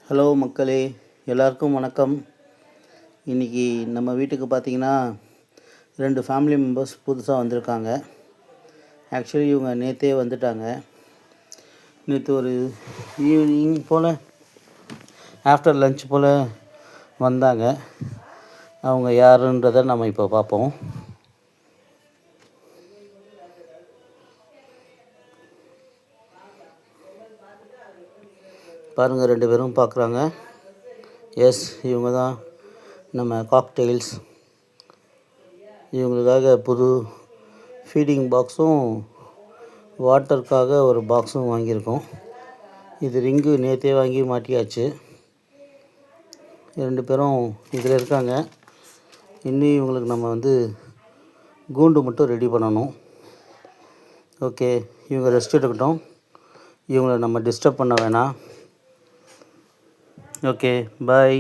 Hello மக்களே, எல்லாருக்கும் வணக்கம். இன்றைக்கி நம்ம வீட்டுக்கு பார்த்திங்கன்னா 2 ஃபேமிலி மெம்பர்ஸ் புதுசாக வந்திருக்காங்க. ஆக்சுவலி இவங்க நேற்றே வந்துட்டாங்க. நேற்று ஒரு ஈவினிங் போல் ஆஃப்டர் லன்ச் போல் வந்தாங்க. அவங்க யாருன்றதை நம்ம இப்போ பார்ப்போம். பாருங்கள், 2 பேரும் பார்க்குறாங்க. எஸ், இவங்க தான் நம்ம காக்டெயில்ஸ். இவங்களுக்காக புது ஃபீடிங் பாக்ஸும் வாட்டருக்காக ஒரு பாக்ஸும் வாங்கியிருக்கோம். இது ரிங்கு நேற்றே வாங்கி மாட்டியாச்சு. 2 பேரும் இதில் இருக்காங்க. இன்னும் இவங்களுக்கு நம்ம கூண்டு மட்டும் ரெடி பண்ணணும். ஓகே, இவங்க ரெஸ்ட் எடுக்கட்டும். இவங்களை நம்ம டிஸ்டர்ப் பண்ண வேணாம். ஓகே, பாய்.